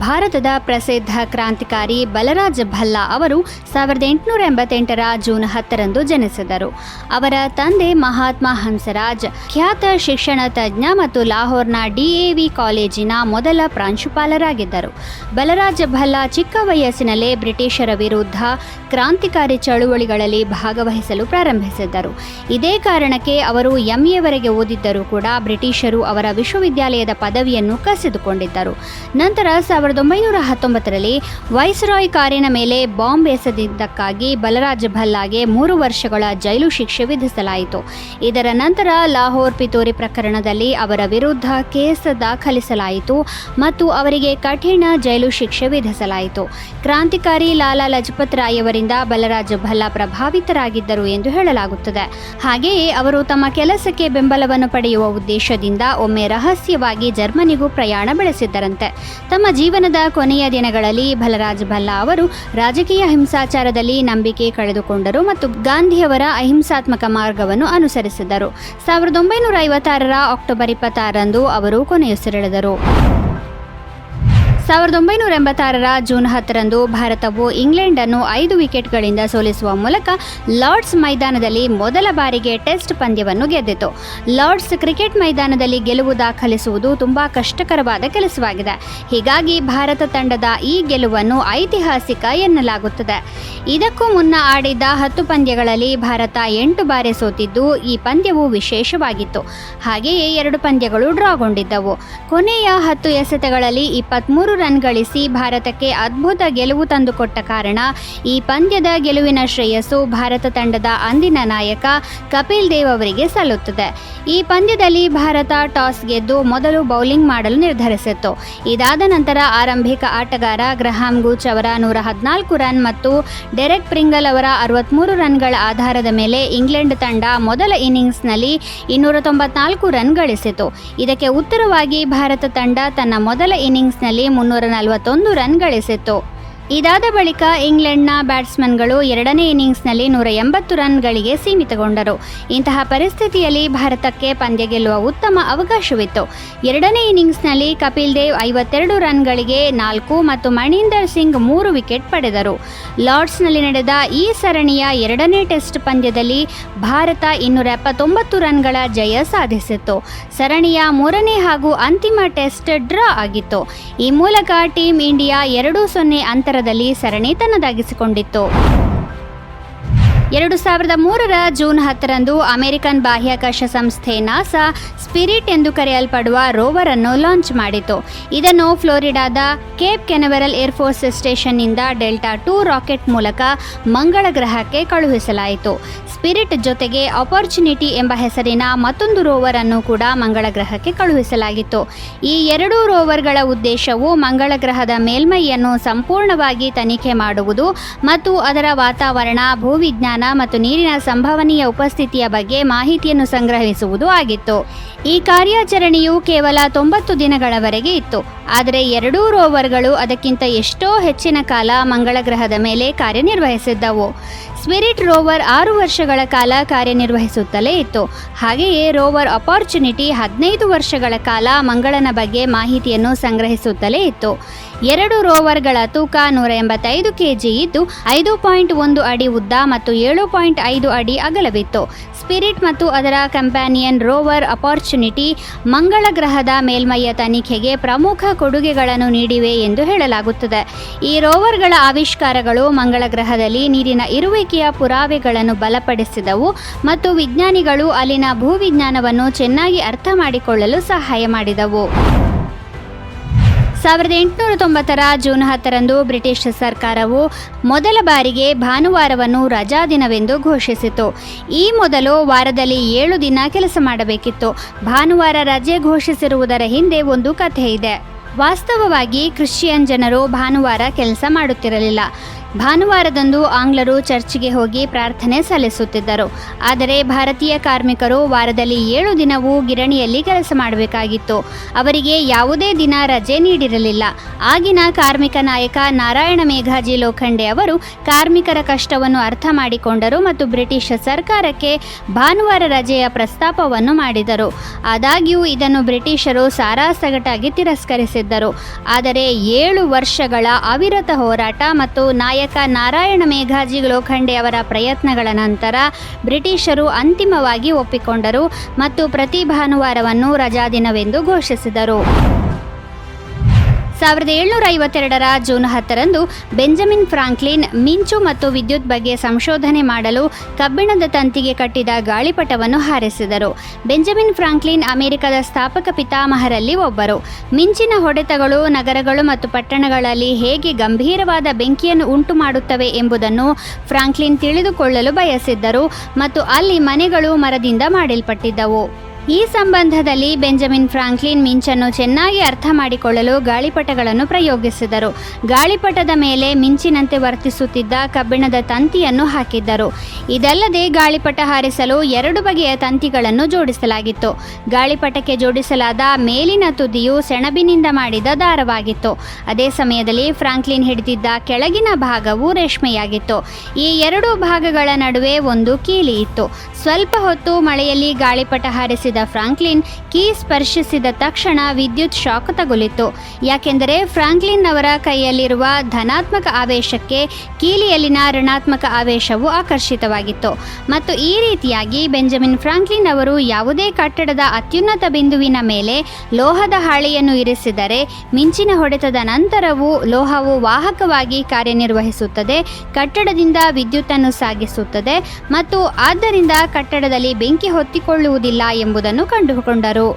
ಭಾರತದ ಪ್ರಸಿದ್ಧ ಕ್ರಾಂತಿಕಾರಿ ಬಲರಾಜ್ ಭಲ್ಲಾ ಅವರು 1888ರ ಜೂನ್ 10ರಂದು ಜನಿಸಿದರು. ಅವರ ತಂದೆ ಮಹಾತ್ಮ ಹಂಸರಾಜ್ ಖ್ಯಾತ ಶಿಕ್ಷಣ ತಜ್ಞ ಮತ್ತು ಲಾಹೋರ್ನ DAV ಕಾಲೇಜಿನ ಮೊದಲ ಪ್ರಾಂಶುಪಾಲರಾಗಿದ್ದರು. ಬಲರಾಜ್ ಭಲ್ಲಾ ಚಿಕ್ಕ ವಯಸ್ಸಿನಲ್ಲೇ ಬ್ರಿಟಿಷರ ವಿರುದ್ಧ ಕ್ರಾಂತಿಕಾರಿ ಚಳುವಳಿಗಳಲ್ಲಿ ಭಾಗವಹಿಸಲು ಪ್ರಾರಂಭಿಸಿದ್ದರು. ಇದೇ ಕಾರಣಕ್ಕೆ ಅವರು MAವರೆಗೆ ಓದಿದ್ದರೂ ಕೂಡ ಬ್ರಿಟಿಷರು ಅವರ ವಿಶ್ವವಿದ್ಯಾಲಯದ ಪದವಿಯನ್ನು ಕಸಿದುಕೊಂಡಿದ್ದರು. ನಂತರ 1919ರಲ್ಲಿ ವೈಸ್ರಾಯ್ ಕಾರಿನ ಮೇಲೆ ಬಾಂಬ್ ಎಸೆದಿದ್ದಕ್ಕಾಗಿ ಬಲರಾಜ್ ಭಲ್ಲಾಗೆ 3 ವರ್ಷಗಳ ಜೈಲು ಶಿಕ್ಷೆ ವಿಧಿಸಲಾಯಿತು. ಇದರ ನಂತರ ಲಾಹೋರ್ ಪಿತೂರಿ ಪ್ರಕರಣದಲ್ಲಿ ಅವರ ವಿರುದ್ಧ ಕೇಸ್ ದಾಖಲಿಸಲಾಯಿತು ಮತ್ತು ಅವರಿಗೆ ಕಠಿಣ ಜೈಲು ಶಿಕ್ಷೆ ವಿಧಿಸಲಾಯಿತು. ಕ್ರಾಂತಿಕಾರಿ ಲಾಲಾ ಲಜಪತ್ ರಾಯ್ ಅವರಿಂದ ಬಲರಾಜ್ ಭಲ್ಲಾ ಪ್ರಭಾವಿತರಾಗಿದ್ದರು ಎಂದು ಹೇಳಲಾಗುತ್ತದೆ. ಹಾಗೆಯೇ ಅವರು ತಮ್ಮ ಕೆಲಸಕ್ಕೆ ಬೆಂಬಲವನ್ನು ಪಡೆಯುವ ಉದ್ದೇಶದಿಂದ ಒಮ್ಮೆ ರಹಸ್ಯವಾಗಿ ಜರ್ಮನಿಗೂ ಪ್ರಯಾಣ ಬೆಳೆಸಿದ್ದರಂತೆ. ತಮ್ಮ ಜೀವನದ ಕೊನೆಯ ದಿನಗಳಲ್ಲಿ ಬಲರಾಜ್ ಭಲ್ಲಾ ಅವರು ರಾಜಕೀಯ ಹಿಂಸಾಚಾರದಲ್ಲಿ ನಂಬಿಕೆ ಕಳೆದುಕೊಂಡರು ಮತ್ತು ಗಾಂಧಿಯವರ ಅಹಿಂಸಾತ್ಮಕ ಮಾರ್ಗವನ್ನು ಅನುಸರಿಸಿದರು. 1956ರ ಅಕ್ಟೋಬರ್ 26ರಂದು ಅವರು ಕೊನೆಯುಸಿರೆಳೆದರು. 1986ರ ಜೂನ್ 10ರಂದು ಭಾರತವು ಇಂಗ್ಲೆಂಡ್ ಅನ್ನು 5 ವಿಕೆಟ್ಗಳಿಂದ ಸೋಲಿಸುವ ಮೂಲಕ ಲಾರ್ಡ್ಸ್ ಮೈದಾನದಲ್ಲಿ ಮೊದಲ ಬಾರಿಗೆ ಟೆಸ್ಟ್ ಪಂದ್ಯವನ್ನು ಗೆದ್ದಿತು. ಲಾರ್ಡ್ಸ್ ಕ್ರಿಕೆಟ್ ಮೈದಾನದಲ್ಲಿ ಗೆಲುವು ದಾಖಲಿಸುವುದು ತುಂಬಾ ಕಷ್ಟಕರವಾದ ಕೆಲಸವಾಗಿದೆ. ಹೀಗಾಗಿ ಭಾರತ ತಂಡದ ಈ ಗೆಲುವನ್ನು ಐತಿಹಾಸಿಕ ಎನ್ನಲಾಗುತ್ತದೆ. ಇದಕ್ಕೂ ಮುನ್ನ ಆಡಿದ್ದ 10 ಪಂದ್ಯಗಳಲ್ಲಿ ಭಾರತ 8 ಬಾರಿ ಸೋತಿದ್ದು ಈ ಪಂದ್ಯವು ವಿಶೇಷವಾಗಿತ್ತು. ಹಾಗೆಯೇ 2 ಪಂದ್ಯಗಳು ಡ್ರಾಗೊಂಡಿದ್ದವು. ಕೊನೆಯ 10 ಎಸೆತಗಳಲ್ಲಿ 23 ರನ್ ಗಳಿಸಿ ಭಾರತಕ್ಕೆ ಅದ್ಭುತ ಗೆಲುವು ತಂದುಕೊಟ್ಟ ಕಾರಣ ಈ ಪಂದ್ಯದ ಗೆಲುವಿನ ಶ್ರೇಯಸ್ಸು ಭಾರತ ತಂಡದ ಅಂದಿನ ನಾಯಕ ಕಪಿಲ್ ದೇವ್ ಅವರಿಗೆ ಸಲ್ಲುತ್ತದೆ. ಈ ಪಂದ್ಯದಲ್ಲಿ ಭಾರತ ಟಾಸ್ ಗೆದ್ದು ಮೊದಲು ಬೌಲಿಂಗ್ ಮಾಡಲು ನಿರ್ಧರಿಸಿತ್ತು. ಇದಾದ ನಂತರ ಆರಂಭಿಕ ಆಟಗಾರ ಗ್ರಹಾಂ ಗೂಚ್ ಅವರ 114 ರನ್ ಮತ್ತು ಡೆರೆಕ್ ಪ್ರಿಂಗಲ್ ಅವರ 63 ರನ್ಗಳ ಆಧಾರದ ಮೇಲೆ ಇಂಗ್ಲೆಂಡ್ ತಂಡ ಮೊದಲ ಇನ್ನಿಂಗ್ಸ್ನಲ್ಲಿ 294 ರನ್ ಗಳಿಸಿತು. ಇದಕ್ಕೆ ಉತ್ತರವಾಗಿ ಭಾರತ ತಂಡ ತನ್ನ ಮೊದಲ ಇನ್ನಿಂಗ್ಸ್ನಲ್ಲಿ 341 ರನ್ ಗಳಿಸಿತ್ತು. ಇದಾದ ಬಳಿಕ ಇಂಗ್ಲೆಂಡ್ನ ಬ್ಯಾಟ್ಸ್ಮನ್ಗಳು 2ನೇ ಇನ್ನಿಂಗ್ಸ್ನಲ್ಲಿ 180 ರನ್ಗಳಿಗೆ ಸೀಮಿತಗೊಂಡರು. ಇಂತಹ ಪರಿಸ್ಥಿತಿಯಲ್ಲಿ ಭಾರತಕ್ಕೆ ಪಂದ್ಯ ಗೆಲ್ಲುವ ಉತ್ತಮ ಅವಕಾಶವಿತ್ತು. 2ನೇ ಇನ್ನಿಂಗ್ಸ್ನಲ್ಲಿ ಕಪಿಲ್ ದೇವ್ 52 ರನ್ಗಳಿಗೆ 4 ಮತ್ತು ಮಣೀಂದರ್ ಸಿಂಗ್ 3 ವಿಕೆಟ್ ಪಡೆದರು. ಲಾರ್ಡ್ಸ್ನಲ್ಲಿ ನಡೆದ ಈ ಸರಣಿಯ 2ನೇ ಟೆಸ್ಟ್ ಪಂದ್ಯದಲ್ಲಿ ಭಾರತ 279 ರನ್ಗಳ ಜಯ ಸಾಧಿಸಿತ್ತು. ಸರಣಿಯ 3ನೇ ಹಾಗೂ ಅಂತಿಮ ಟೆಸ್ಟ್ ಡ್ರಾ ಆಗಿತ್ತು. ಈ ಮೂಲಕ ಟೀಮ್ ಇಂಡಿಯಾ 2-0 ಅಂತರದಲ್ಲಿ ಸರಣಿ ತನ್ನದಾಗಿಸಿಕೊಂಡಿತ್ತು. 2003ರ ಜೂನ್ 10ರಂದು ಅಮೆರಿಕನ್ ಬಾಹ್ಯಾಕಾಶ ಸಂಸ್ಥೆ ನಾಸಾ ಸ್ಪಿರಿಟ್ ಎಂದು ಕರೆಯಲ್ಪಡುವ ರೋವರ್ ಅನ್ನು ಲಾಂಚ್ ಮಾಡಿತು. ಇದನ್ನು ಫ್ಲೋರಿಡಾದ ಕೇಪ್ ಕೆನವೆರಲ್ ಏರ್ಫೋರ್ಸ್ ಸ್ಟೇಷನ್ನಿಂದ ಡೆಲ್ಟಾ 2 ರಾಕೆಟ್ ಮೂಲಕ ಮಂಗಳ ಗ್ರಹಕ್ಕೆ ಕಳುಹಿಸಲಾಯಿತು. ಸ್ಪಿರಿಟ್ ಜೊತೆಗೆ ಆಪರ್ಚುನಿಟಿ ಎಂಬ ಹೆಸರಿನ ಮತ್ತೊಂದು ರೋವರ್ ಅನ್ನು ಕೂಡ ಮಂಗಳ ಗ್ರಹಕ್ಕೆ ಕಳುಹಿಸಲಾಗಿತ್ತು. ಈ 2 ರೋವರ್ಗಳ ಉದ್ದೇಶವು ಮಂಗಳ ಗ್ರಹದ ಮೇಲ್ಮೈಯನ್ನು ಸಂಪೂರ್ಣವಾಗಿ ತನಿಖೆ ಮಾಡುವುದು ಮತ್ತು ಅದರ ವಾತಾವರಣ, ಭೂವಿಜ್ಞಾನ ಮತ್ತು ನೀರಿನ ಸಂಭವನೀಯ ಉಪಸ್ಥಿತಿಯ ಬಗ್ಗೆ ಮಾಹಿತಿಯನ್ನು ಸಂಗ್ರಹಿಸುವುದು ಆಗಿತ್ತು. ಈ ಕಾರ್ಯಾಚರಣೆಯು ಕೇವಲ 90 ದಿನಗಳವರೆಗೆ ಇತ್ತು. ಆದರೆ 2 ರೋವರ್ಗಳು ಅದಕ್ಕಿಂತ ಎಷ್ಟೋ ಹೆಚ್ಚಿನ ಕಾಲ ಮಂಗಳ ಗ್ರಹದ ಮೇಲೆ ಕಾರ್ಯನಿರ್ವಹಿಸಿದ್ದವು. ಸ್ಪಿರಿಟ್ ರೋವರ್ 6 ವರ್ಷಗಳ ಕಾಲ ಕಾರ್ಯನಿರ್ವಹಿಸುತ್ತಲೇ ಇತ್ತು. ಹಾಗೆಯೇ ರೋವರ್ ಆಪರ್ಚುನಿಟಿ 15 ವರ್ಷಗಳ ಕಾಲ ಮಂಗಳನ ಬಗ್ಗೆ ಮಾಹಿತಿಯನ್ನು ಸಂಗ್ರಹಿಸುತ್ತಲೇ ಇತ್ತು. 2 ರೋವರ್ಗಳ ತೂಕ 185 kg ಇದ್ದು 5.1 ಅಡಿ ಉದ್ದ ಮತ್ತು 7.5 ಅಡಿ ಅಗಲವಿತ್ತು. ಸ್ಪಿರಿಟ್ ಮತ್ತು ಅದರ ಕಂಪ್ಯಾನಿಯನ್ ರೋವರ್ ಆಪರ್ಚುನಿಟಿ ಮಂಗಳ ಗ್ರಹದ ಮೇಲ್ಮೈಯ ತನಿಖೆಗೆ ಪ್ರಮುಖ ಕೊಡುಗೆಗಳನ್ನು ನೀಡಿವೆ ಎಂದು ಹೇಳಲಾಗುತ್ತದೆ. ಈ ರೋವರ್ಗಳ ಆವಿಷ್ಕಾರಗಳು ಮಂಗಳ ಗ್ರಹದಲ್ಲಿ ನೀರಿನ ಇರುವಿಕೆಯ ಪುರಾವೆಗಳನ್ನು ಬಲಪಡಿಸಿದವು ಮತ್ತು ವಿಜ್ಞಾನಿಗಳು ಅಲ್ಲಿನ ಭೂವಿಜ್ಞಾನವನ್ನು ಚೆನ್ನಾಗಿ ಅರ್ಥ ಮಾಡಿಕೊಳ್ಳಲು ಸಹಾಯ ಮಾಡಿದವು. 1890ರ ಜೂನ್ 10ರಂದು ಬ್ರಿಟಿಷ್ ಸರ್ಕಾರವು ಮೊದಲ ಬಾರಿಗೆ ಭಾನುವಾರವನ್ನು ರಜಾ ದಿನವೆಂದು ಘೋಷಿಸಿತು. ಈ ಮೊದಲು ವಾರದಲ್ಲಿ 7 ದಿನ ಕೆಲಸ ಮಾಡಬೇಕಿತ್ತು. ಭಾನುವಾರ ರಜೆ ಘೋಷಿಸಿರುವುದರ ಹಿಂದೆ ಒಂದು ಕಥೆ ಇದೆ. ವಾಸ್ತವವಾಗಿ ಕ್ರಿಶ್ಚಿಯನ್ ಜನರು ಭಾನುವಾರ ಕೆಲಸ ಮಾಡುತ್ತಿರಲಿಲ್ಲ. ಭಾನುವಾರದಂದು ಆಂಗ್ಲರು ಚರ್ಚ್ಗೆ ಹೋಗಿ ಪ್ರಾರ್ಥನೆ ಸಲ್ಲಿಸುತ್ತಿದ್ದರು. ಆದರೆ ಭಾರತೀಯ ಕಾರ್ಮಿಕರು ವಾರದಲ್ಲಿ 7 ದಿನವೂ ಗಿರಣಿಯಲ್ಲಿ ಕೆಲಸ ಮಾಡಬೇಕಾಗಿತ್ತು. ಅವರಿಗೆ ಯಾವುದೇ ದಿನ ರಜೆ ನೀಡಿರಲಿಲ್ಲ. ಆಗಿನ ಕಾರ್ಮಿಕ ನಾಯಕ ನಾರಾಯಣ ಮೇಘಾಜಿ ಲೋಖಂಡೆ ಅವರು ಕಾರ್ಮಿಕರ ಕಷ್ಟವನ್ನು ಅರ್ಥ ಮಾಡಿಕೊಂಡರು ಮತ್ತು ಬ್ರಿಟಿಷ್ ಸರ್ಕಾರಕ್ಕೆ ಭಾನುವಾರ ರಜೆಯ ಪ್ರಸ್ತಾಪವನ್ನು ಮಾಡಿದರು. ಆದಾಗ್ಯೂ ಇದನ್ನು ಬ್ರಿಟಿಷರು ಸಾರಾಸಗಟಾಗಿ ತಿರಸ್ಕರಿಸಿದ್ದರು. ಆದರೆ 7 ವರ್ಷಗಳ ಅವಿರತ ಹೋರಾಟ ಮತ್ತು ನಾಯಕ ನಾರಾಯಣ ಮೇಘಾಜಿ ಲೋಖಂಡೆ ಅವರ ಪ್ರಯತ್ನಗಳ ನಂತರ ಬ್ರಿಟಿಷರು ಅಂತಿಮವಾಗಿ ಒಪ್ಪಿಕೊಂಡರು ಮತ್ತು ಪ್ರತಿ ಭಾನುವಾರವನ್ನು ರಜಾದಿನವೆಂದು ಘೋಷಿಸಿದರು. 1752ರ ಜೂನ್ 10ರಂದು ಬೆಂಜಮಿನ್ ಫ್ರಾಂಕ್ಲಿನ್ ಮಿಂಚು ಮತ್ತು ವಿದ್ಯುತ್ ಬಗ್ಗೆ ಸಂಶೋಧನೆ ಮಾಡಲು ಕಬ್ಬಿಣದ ತಂತಿಗೆ ಕಟ್ಟಿದ ಗಾಳಿಪಟವನ್ನು ಹಾರಿಸಿದರು. ಬೆಂಜಮಿನ್ ಫ್ರಾಂಕ್ಲಿನ್ ಅಮೆರಿಕದ ಸ್ಥಾಪಕ ಪಿತಾಮಹರಲ್ಲಿ ಒಬ್ಬರು. ಮಿಂಚಿನ ಹೊಡೆತಗಳು ನಗರಗಳು ಮತ್ತು ಪಟ್ಟಣಗಳಲ್ಲಿ ಹೇಗೆ ಗಂಭೀರವಾದ ಬೆಂಕಿಯನ್ನು ಉಂಟು ಮಾಡುತ್ತವೆ ಎಂಬುದನ್ನು ಫ್ರಾಂಕ್ಲಿನ್ ತಿಳಿದುಕೊಳ್ಳಲು ಬಯಸಿದ್ದರು ಮತ್ತು ಅಲ್ಲಿ ಮನೆಗಳು ಮರದಿಂದ ಮಾಡಲ್ಪಟ್ಟಿದ್ದವು. ಈ ಸಂಬಂಧದಲ್ಲಿ ಬೆಂಜಮಿನ್ ಫ್ರಾಂಕ್ಲಿನ್ ಮಿಂಚನ್ನು ಚೆನ್ನಾಗಿ ಅರ್ಥ ಮಾಡಿಕೊಳ್ಳಲು ಗಾಳಿಪಟಗಳನ್ನು ಪ್ರಯೋಗಿಸಿದರು. ಗಾಳಿಪಟದ ಮೇಲೆ ಮಿಂಚಿನಂತೆ ವರ್ತಿಸುತ್ತಿದ್ದ ಕಬ್ಬಿಣದ ತಂತಿಯನ್ನು ಹಾಕಿದ್ದರು. ಇದಲ್ಲದೆ ಗಾಳಿಪಟ ಹಾರಿಸಲು 2 ಬಗೆಯ ತಂತಿಗಳನ್ನು ಜೋಡಿಸಲಾಗಿತ್ತು. ಗಾಳಿಪಟಕ್ಕೆ ಜೋಡಿಸಲಾದ ಮೇಲಿನ ತುದಿಯು ಸೆಣಬಿನಿಂದ ಮಾಡಿದ ದಾರವಾಗಿತ್ತು. ಅದೇ ಸಮಯದಲ್ಲಿ ಫ್ರಾಂಕ್ಲಿನ್ ಹಿಡಿದಿದ್ದ ಕೆಳಗಿನ ಭಾಗವು ರೇಷ್ಮೆಯಾಗಿತ್ತು. ಈ 2 ಭಾಗಗಳ ನಡುವೆ ಒಂದು ಕೀಲಿ ಇತ್ತು. ಸ್ವಲ್ಪ ಹೊತ್ತು ಮಳೆಯಲ್ಲಿ ಗಾಳಿಪಟ ಹಾರಿಸಿದ ಫ್ರಾಂಕ್ಲಿನ್ ಕೀ ಸ್ಪರ್ಶಿಸಿದ ತಕ್ಷಣ ವಿದ್ಯುತ್ ಶಾಕ್ ತಗುಲಿತು. ಯಾಕೆಂದರೆ ಫ್ರಾಂಕ್ಲಿನ್ ಅವರ ಕೈಯಲ್ಲಿರುವ ಧನಾತ್ಮಕ ಆವೇಶಕ್ಕೆ ಕೀಲಿಯಲ್ಲಿನ ಋಣಾತ್ಮಕ ಆವೇಶವು ಆಕರ್ಷಿತವಾಗಿತ್ತು ಮತ್ತು ಈ ರೀತಿಯಾಗಿ ಬೆಂಜಮಿನ್ ಫ್ರಾಂಕ್ಲಿನ್ ಅವರು ಯಾವುದೇ ಕಟ್ಟಡದ ಅತ್ಯುನ್ನತ ಬಿಂದುವಿನ ಮೇಲೆ ಲೋಹದ ಹಾಳೆಯನ್ನು ಇರಿಸಿದರೆ ಮಿಂಚಿನ ಹೊಡೆತದ ನಂತರವೂ ಲೋಹವು ವಾಹಕವಾಗಿ ಕಾರ್ಯನಿರ್ವಹಿಸುತ್ತದೆ, ಕಟ್ಟಡದಿಂದ ವಿದ್ಯುತ್ತನ್ನು ಸಾಗಿಸುತ್ತದೆ ಮತ್ತು ಆದ್ದರಿಂದ ಕಟ್ಟಡದಲ್ಲಿ ಬೆಂಕಿ ಹೊತ್ತಿಕೊಳ್ಳುವುದಿಲ್ಲ ಎಂಬುದನ್ನು ಕಂಡುಕೊಂಡರು.